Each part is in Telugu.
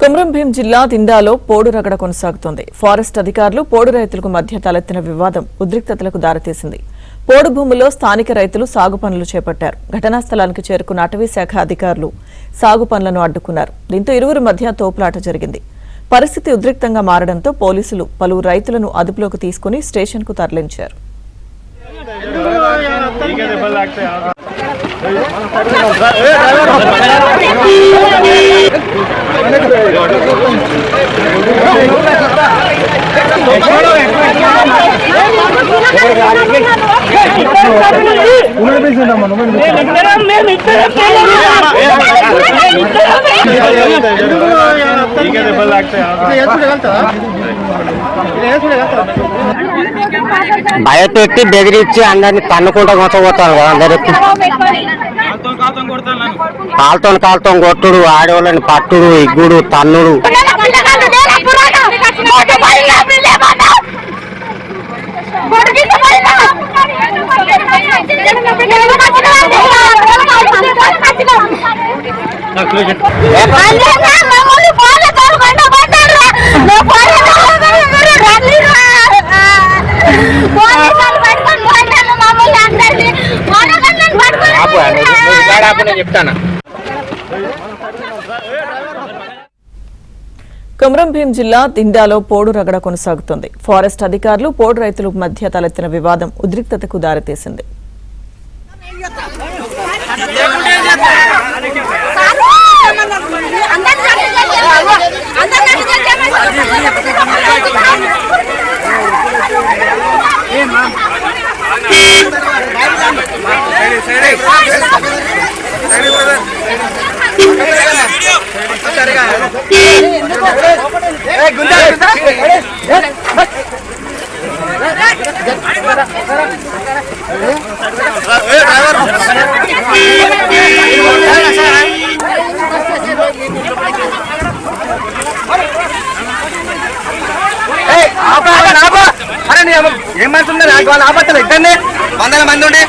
కొమరం భీం జిల్లా దిండాలో పోడు రగడ కొనసాగుతోంది. ఫారెస్ట్ అధికారులు పోడు రైతులకు మధ్య తలెత్తిన వివాదం ఉద్రిక్తతలకు దారితీసింది. పోడు భూముల్లో స్థానిక రైతులు సాగు పనులు చేపట్టారు. ఘటనా స్థలానికి చేరుకున్న అటవీ శాఖ అధికారులు సాగు పనులను అడ్డుకున్నారు. దీంతో ఇరువురి మధ్య తోపులాట జరిగింది. పరిస్థితి ఉద్రిక్తంగా మారడంతో పోలీసులు పలువురు రైతులను అదుపులోకి తీసుకుని స్టేషన్కు తరలించారు. భయపెట్టి బెదిరించి అందరినీ తన్నుకుంటా కొట్టబోతారు కదా. అందరూ కాలుతో కొట్టుడు, ఆడవాళ్ళని పట్టుడు, ఇగ్గుడు, తన్నుడు. కొమరం భీం జిల్లా దిండాలో పోడు రగడ కొనసాగుతోంది. ఫారెస్ట్ అధికారులు పోడు రైతుల మధ్య తలెత్తిన వివాదం ఉద్రిక్తతకు దారితీసింది. ఏమంటుండే వాళ్ళ ఆపత్తలు ఇద్దరిని 100 మంది ఉండే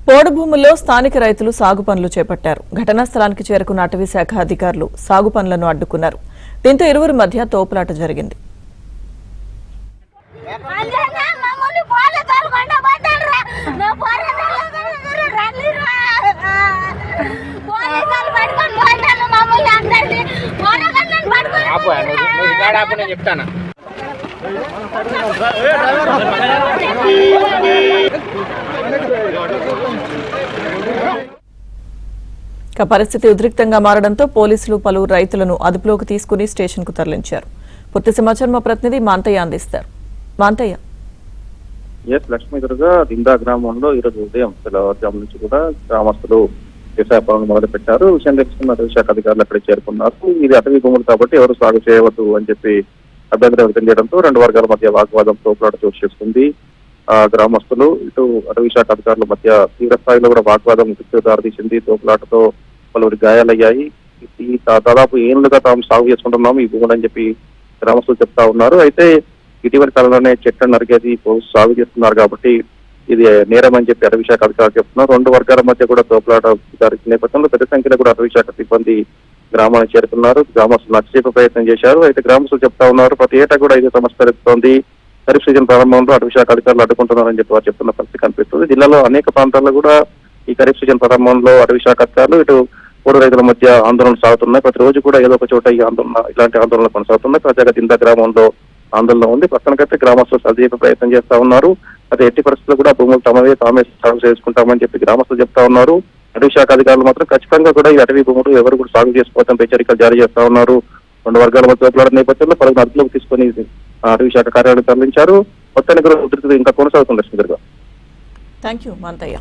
పోడు భూముల్లో స్థానిక రైతులు సాగు పనులు చేపట్టారు. ఘటనా స్థలానికి చేరుకున్న అటవీ శాఖ అధికారులు సాగు పనులను అడ్డుకున్నారు. దీంతో ఇరువురి మధ్య తోపులాట జరిగింది. పరిస్థితి ఉద్రిక్తంగా మారడంతో పోలీసులు పలువురు రైతులను అదుపులోకి తీసుకుని స్టేషన్కు తరలించారు. పూర్తి సమాచారం మా ప్రతినిధి మాంతయ్య అందిస్తారు. మాంతయ్య. లక్ష్మీదుర్గ దిండా గ్రామంలో ఈరోజు ఉదయం తెల్లవారుజాము నుంచి కూడా గ్రామస్తులు వ్యవసాయ పనులు మొదలు పెట్టారు. విషయం తెలుసుకున్న అటవీ శాఖ అధికారులు అక్కడ చేరుకున్నారు. ఇది అటవీ భూములు కాబట్టి ఎవరు సాగు చేయవద్దు అని చెప్పి అభ్యంతరం వ్యక్తం చేయడంతో రెండు వర్గాల మధ్య వాగ్వాదం తోపులాట చోటు చేసుకుంది. గ్రామస్తులు ఇటు అటవీ శాఖ అధికారుల మధ్య తీవ్ర స్థాయిలో కూడా వాగ్వాదం దారితీసింది. తోపులాటతో పలువురి గాయాలయ్యాయి. ఈ దాదాపు ఏళ్లుగా తాము సాగు చేసుకుంటున్నాము ఈ భూములు అని చెప్పి గ్రామస్తులు చెప్తా ఉన్నారు. అయితే ఇటీవలి కాలంలోనే చెట్లను నరికేది సాగు చేస్తున్నారు కాబట్టి ఇది నేరం అని చెప్పి అటవీ శాఖ అధికారులు చెప్తున్నారు. రెండు వర్గాల మధ్య కూడా తోపులాట జరిగిన నేపథ్యంలో పెద్ద సంఖ్యలో కూడా అటవీ శాఖ సిబ్బంది గ్రామానికి చేరుకున్నారు. గ్రామస్తులు నచ్చజెప్పే ప్రయత్నం చేశారు. అయితే గ్రామస్తులు చెప్తా ఉన్నారు ప్రతి ఏటా కూడా ఇదే సమస్య పెరుగుతోంది. ఖరీఫ్ సీజన్ ప్రారంభంలో అటవీ శాఖ అధికారులు అడ్డుకుంటున్నారని చెప్పి వారు చెప్తున్న పరిస్థితి కనిపిస్తుంది. జిల్లాలో అనేక ప్రాంతాల్లో కూడా ఈ ఖరీఫ్ సీజన్ ప్రారంభంలో అటవీ శాఖ అధికారులు ఇటు పోడు రైతుల మధ్య ఆందోళనలు సాగుతున్నాయి. ప్రతిరోజు కూడా ఏదో ఒక చోట ఇలాంటి ఆందోళనలు కొనసాగుతున్నాయి. తాజాగా దిండా గ్రామంలో ఆందోళన ఉంది. పక్కనకైతే గ్రామస్తులు సరిచేపే ప్రయత్నం చేస్తా ఉన్నారు. అయితే ఎట్టి పరిస్థితుల్లో కూడా భూములు తామే సాగు చేసుకుంటామని చెప్పి గ్రామస్తులు చెప్తా ఉన్నారు. అటవీ శాఖ అధికారులు మాత్రం ఖచ్చితంగా కూడా ఈ అటవీ భూములు ఎవరు కూడా సాగు చేసుకోవడం హెచ్చరికలు జారీ చేస్తా ఉన్నారు. రెండు వర్గాల మధ్య పోట్లాడిన నేపథ్యంలో పలువురు అదుపులోకి తీసుకొని అటవీ శాఖ కార్యాలయం తరలించారు. మొత్తానికి ఉధృతి ఇంకా కొనసాగుతుంది లక్ష్మీ గారు. Thank you Manthaiah.